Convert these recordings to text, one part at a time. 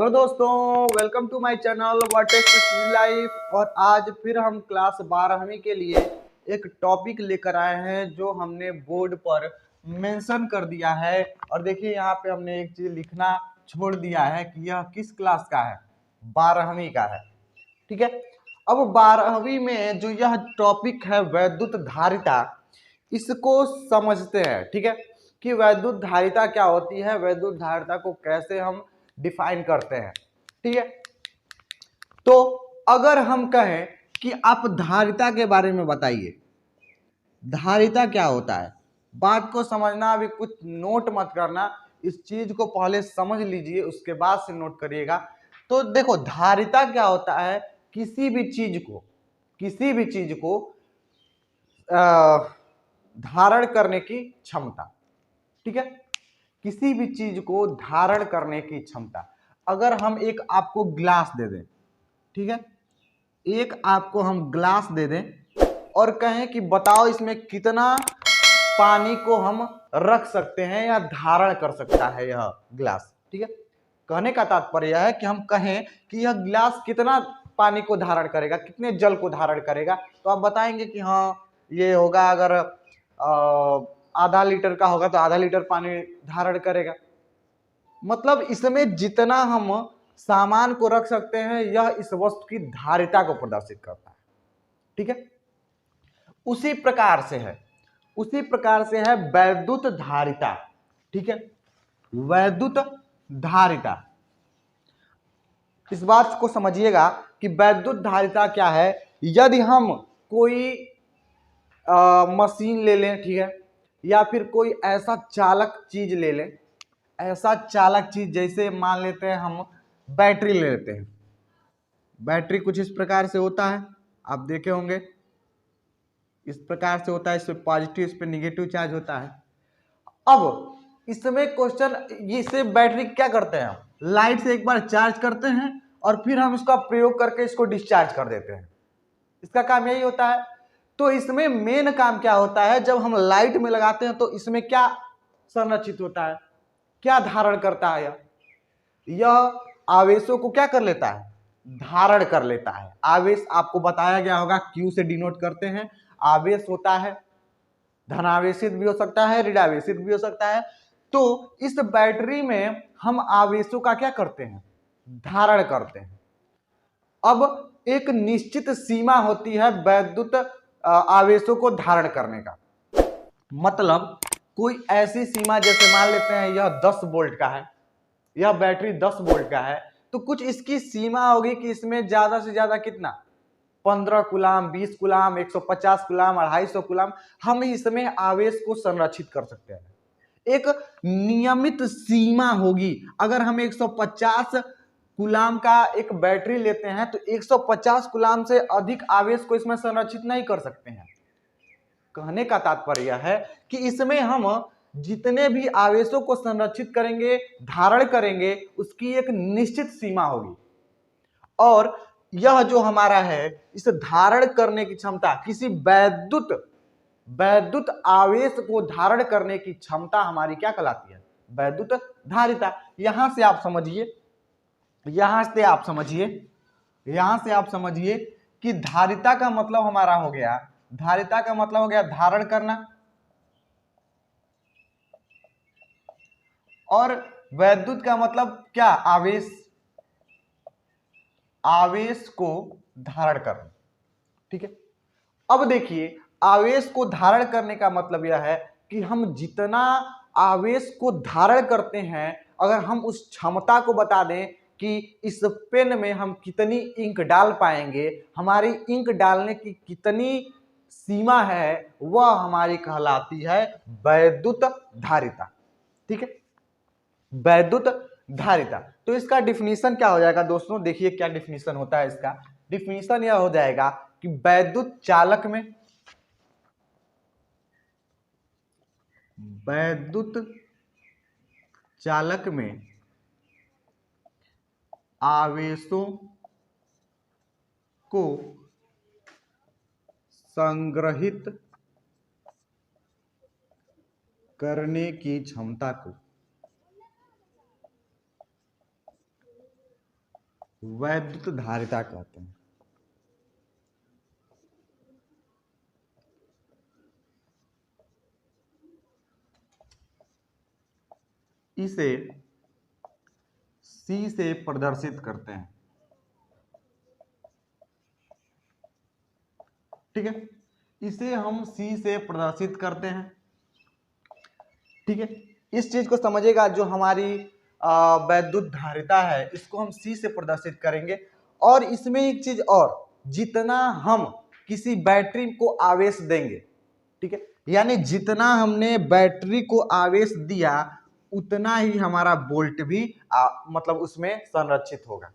Hello दोस्तों, welcome to my channel vertex life. और आज फिर हम क्लास 12वीं के लिए एक टॉपिक लेकर आए हैं जो हमने बोर्ड पर मेंशन कर दिया है। और देखिए यहाँ पे हमने एक चीज लिखना छोड़ दिया है कि यह किस क्लास का है, 12वीं का है। ठीक है। अब 12वीं में जो यह टॉपिक है वैद्युत धारिता, इसको समझते हैं। ठीक है कि वैद्युत धारिता क्या होती है, वैद्युत धारिता को कैसे हम डिफाइन करते हैं। ठीक है। तो अगर हम कहें कि आप धारिता के बारे में बताइए, धारिता क्या होता है, बात को समझना, अभी कुछ नोट मत करना, इस चीज को पहले समझ लीजिए उसके बाद से नोट करिएगा। तो देखो धारिता क्या होता है, किसी भी चीज को धारण करने की क्षमता। ठीक है, किसी भी चीज को धारण करने की क्षमता। अगर हम एक आपको ग्लास दे दें, ठीक है, एक आपको हम ग्लास दे दें और कहें कि बताओ इसमें कितना पानी को हम रख सकते हैं या धारण कर सकता है यह ग्लास। ठीक है, कहने का तात्पर्य यह है कि हम कहें कि यह ग्लास कितना पानी को धारण करेगा, कितने जल को धारण करेगा, तो आप बताएंगे कि हाँ ये होगा, अगर आधा लीटर का होगा तो आधा लीटर पानी धारण करेगा। मतलब इसमें जितना हम सामान को रख सकते हैं यह इस वस्तु की धारिता को प्रदर्शित करता है। ठीक है, उसी प्रकार से है वैद्युत धारिता। ठीक है, वैद्युत धारिता, इस बात को समझिएगा कि वैद्युत धारिता क्या है। यदि हम कोई मशीन ले लें, ठीक है, या फिर कोई ऐसा चालक चीज ले लें, ऐसा चालक चीज जैसे मान लेते हैं हम बैटरी ले लेते हैं। बैटरी कुछ इस प्रकार से होता है, आप देखे होंगे, इस प्रकार से होता है, इस पे पॉजिटिव, इस पे निगेटिव चार्ज होता है। अब इसमें क्वेश्चन, इसे बैटरी क्या करते हैं, हम लाइट से एक बार चार्ज करते हैं और फिर हम इसका प्रयोग करके इसको डिस्चार्ज कर देते हैं। इसका काम यही होता है। तो इसमें मेन काम क्या होता है, जब हम लाइट में लगाते हैं तो इसमें क्या संरक्षित होता है, क्या धारण करता है, यह आवेशों को क्या कर लेता है, धारण कर लेता है। आवेश आपको बताया गया होगा, क्यू से डिनोट करते हैं। आवेश होता है, धनावेशित भी हो सकता है, ऋणावेशित भी हो सकता है। तो इस बैटरी में हम आवेशों का क्या करते हैं, धारण करते हैं। अब एक निश्चित सीमा होती है वैद्युत आवेशों को धारण करने का। मतलब कोई ऐसी सीमा, जैसे मान लेते हैं यह 10 वोल्ट का है, यह बैटरी 10 वोल्ट का है, तो कुछ इसकी सीमा होगी कि इसमें ज्यादा से ज्यादा कितना, 15 कुलाम, 20 कुलाम, 150 कुलाम, 250 कुलाम हम इसमें आवेश को संरक्षित कर सकते हैं। एक नियमित सीमा होगी। अगर हम 150 कुलाम का एक बैटरी लेते हैं तो 150 कुलाम से अधिक आवेश को इसमें संरक्षित नहीं कर सकते हैं। कहने का तात्पर्य है कि इसमें हम जितने भी आवेशों को संरक्षित करेंगे, धारण करेंगे, उसकी एक निश्चित सीमा होगी। और यह जो हमारा है, इस धारण करने की क्षमता, किसी वैद्युत आवेश को धारण करने की क्षमता हमारी क्या कहलाती है, वैद्युत धारिता। यहां से आप समझिए कि धारिता का मतलब हमारा हो गया, धारिता का मतलब हो गया धारण करना, और वैद्युत का मतलब क्या, आवेश को धारण करना। ठीक है, अब देखिए आवेश को धारण करने का मतलब यह है कि हम जितना आवेश को धारण करते हैं, अगर हम उस क्षमता को बता दें कि इस पेन में हम कितनी इंक डाल पाएंगे, हमारी इंक डालने की कितनी सीमा है, वह हमारी कहलाती है वैद्युत धारिता। ठीक है, वैद्युत धारिता। तो इसका डिफिनीशन क्या हो जाएगा दोस्तों, देखिए क्या डिफिनीशन होता है इसका। डिफिनीशन यह हो जाएगा कि वैद्युत चालक में आवेशों को संग्रहित करने की क्षमता को वैद्युत धारिता कहते हैं। इसे C से प्रदर्शित करते हैं। ठीक है, इसे हम C से प्रदर्शित करते हैं। ठीक है, इस चीज को समझिएगा, जो हमारी वैद्युत धारिता है इसको हम C से प्रदर्शित करेंगे। और इसमें एक चीज और, जितना हम किसी बैटरी को आवेश देंगे, ठीक है, यानी जितना हमने बैटरी को आवेश दिया उतना ही हमारा वोल्ट भी मतलब उसमें संरक्षित होगा।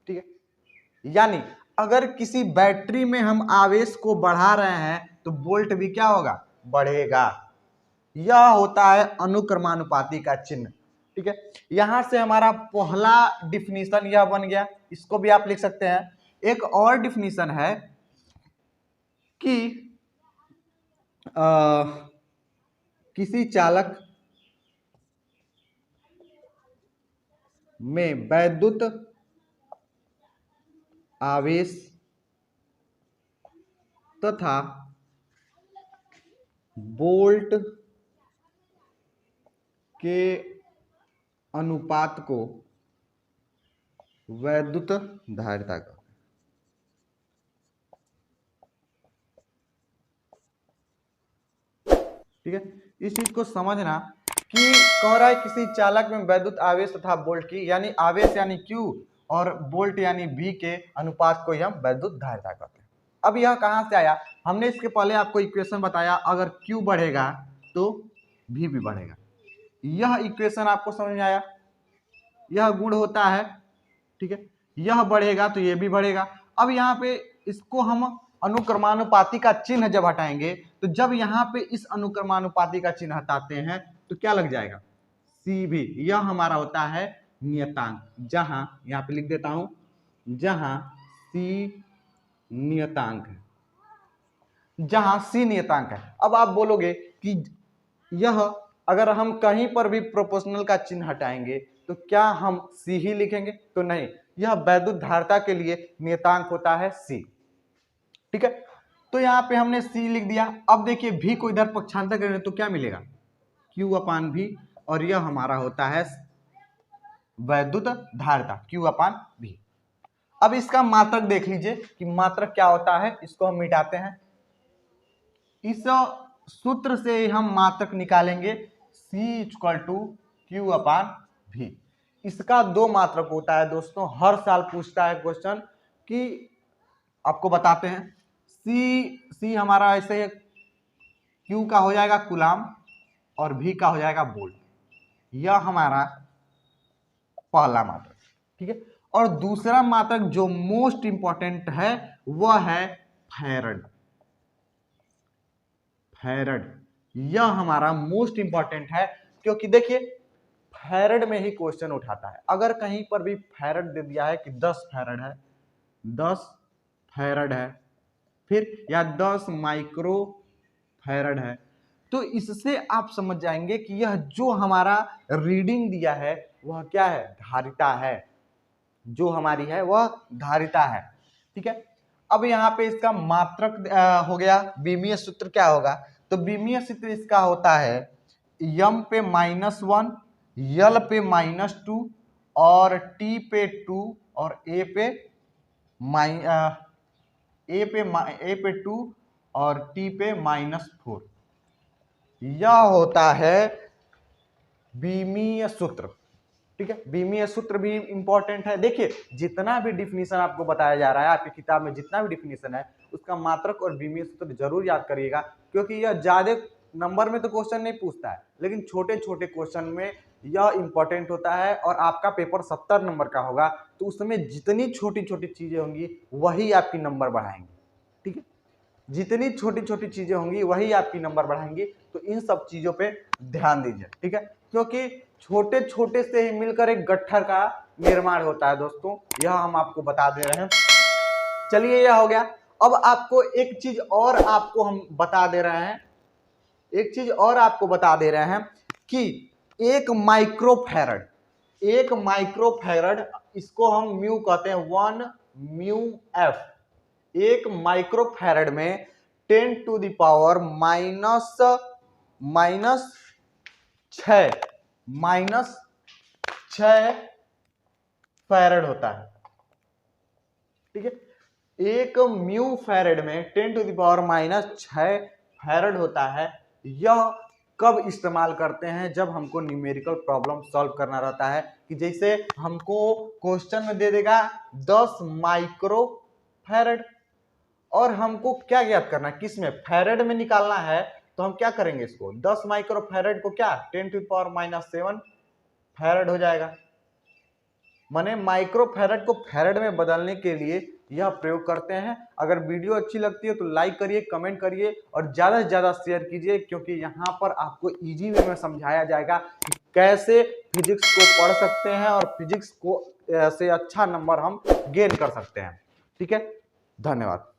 ठीक है, यानी अगर किसी बैटरी में हम आवेश को बढ़ा रहे हैं तो वोल्ट भी क्या होगा, बढ़ेगा। यह होता है अनुक्रमानुपाती का चिन्ह। ठीक है, यहां से हमारा पहला डिफिनीशन यह बन गया, इसको भी आप लिख सकते हैं। एक और डिफिनीशन है कि किसी चालक में वैद्युत आवेश तथा वोल्ट के अनुपात को वैद्युत धारिता का। ठीक है, इस चीज को समझना कि कह रहा है किसी चालक में वैद्युत आवेश तथा वोल्ट की, यानी आवेश यानी Q और वोल्ट यानी V के अनुपात को हम वैद्युत धारिता कहते हैं। अब यह कहां से आया, हमने इसके पहले आपको इक्वेशन बताया, अगर Q बढ़ेगा तो V भी बढ़ेगा। यह इक्वेशन आपको समझ में आया, यह गुण होता है। ठीक है, यह बढ़ेगा तो यह भी बढ़ेगा। अब यहाँ पे इसको हम अनुक्रमानुपाती का चिन्ह जब हटाएंगे, तो जब यहाँ पे इस अनुक्रमानुपाती का चिन्ह हटाते हैं तो क्या लग जाएगा, सी भी। यह हमारा होता है नियतांक, जहां यहाँ पे लिख देता हूं, जहां सी नियतांक है, जहां सी नियतांक है। अब आप बोलोगे कि यह अगर हम कहीं पर भी प्रोपोर्शनल का चिन्ह हटाएंगे तो क्या हम सी ही लिखेंगे, तो नहीं, यह वैद्युत धारिता के लिए नियतांक होता है सी। ठीक है, तो यहां पे हमने सी लिख दिया। अब देखिए भी को इधर पक्षांतर करें तो क्या मिलेगा, Q अपान V, और यह हमारा होता है वैद्युत धारिता Q अपान V। अब इसका मात्रक देख लीजिए कि मात्रक क्या होता है, इसको हम मिटाते हैं। इस सूत्र से हम मात्रक निकालेंगे, C equal to Q upon V। इसका दो मात्रक होता है दोस्तों, हर साल पूछता है क्वेश्चन, कि आपको बताते हैं। C हमारा ऐसे है, Q का हो जाएगा कूलाम और V का हो जाएगा वोल्ट। यह हमारा पहला मात्रक। ठीक है, और दूसरा मात्रक जो मोस्ट इंपॉर्टेंट है वह है फैरड। फैरड यह हमारा मोस्ट इंपॉर्टेंट है, क्योंकि देखिए फैरड में ही क्वेश्चन उठाता है। अगर कहीं पर भी फैरड दे दिया है कि 10 फैरड है, 10 फैरड है, फिर या 10 माइक्रो फैरड है, तो इससे आप समझ जाएंगे कि यह जो हमारा रीडिंग दिया है वह क्या है, धारिता है। जो हमारी है वह धारिता है। ठीक है, अब यहाँ पे इसका मात्रक हो गया। बीमीय सूत्र क्या होगा, तो बीमीय सूत्र इसका होता है यम पे -1, यल पे -2 और टी पे 2 और ए पे 2 और टी पे -4। यह होता है बीमीय सूत्र। ठीक है, बीमीय सूत्र भी इंपॉर्टेंट है। देखिए जितना भी डिफिनीशन आपको बताया जा रहा है, आपकी किताब में जितना भी डिफिनीशन है उसका मात्रक और बीमीय सूत्र जरूर याद करिएगा, क्योंकि यह ज्यादा नंबर में तो क्वेश्चन नहीं पूछता है, लेकिन छोटे छोटे क्वेश्चन में यह इंपॉर्टेंट होता है। और आपका पेपर 70 नंबर का होगा, तो उसमें जितनी छोटी छोटी चीजें होंगी वही आपकी नंबर बढ़ाएंगी। ठीक है, जितनी छोटी छोटी चीजें होंगी वही आपकी नंबर बढ़ाएंगी, तो इन सब चीजों पे ध्यान दीजिए। ठीक है, क्योंकि छोटे छोटे से ही मिलकर एक गट्ठर का निर्माण होता है दोस्तों, यह हम आपको बता दे रहे हैं। चलिए यह हो गया। अब आपको एक चीज और आपको हम बता दे रहे हैं, एक चीज और आपको बता दे रहे हैं कि एक माइक्रोफैरड इसको हम म्यू कहते हैं, 1 म्यू एफ। एक माइक्रोफैरड में 10 to the power minus 6 farad होता है। ठीक है, एक म्यू फैरड में 10 टू द पावर -6 फैरड होता है। यह कब इस्तेमाल करते हैं? जब हमको न्यूमेरिकल प्रॉब्लम सॉल्व करना रहता है, कि जैसे हमको क्वेश्चन में दे देगा 10 माइक्रो फैरड और हमको क्या ज्ञात करना है, किस में, फैरड में निकालना है। तो हम क्या करेंगे, इसको 10 माइक्रो फैरड को क्या 10 टू द पावर -7 फैरड हो जाएगा। माने माइक्रो फैरड को फैरड में बदलने के लिए यह प्रयोग करते हैं। अगर वीडियो अच्छी लगती है तो लाइक करिए, कमेंट करिए और ज्यादा से ज्यादा शेयर कीजिए, क्योंकि यहाँ पर आपको इजी वे में समझाया जाएगा कि कैसे फिजिक्स को पढ़ सकते हैं और फिजिक्स को से अच्छा नंबर हम गेन कर सकते हैं। ठीक है, धन्यवाद।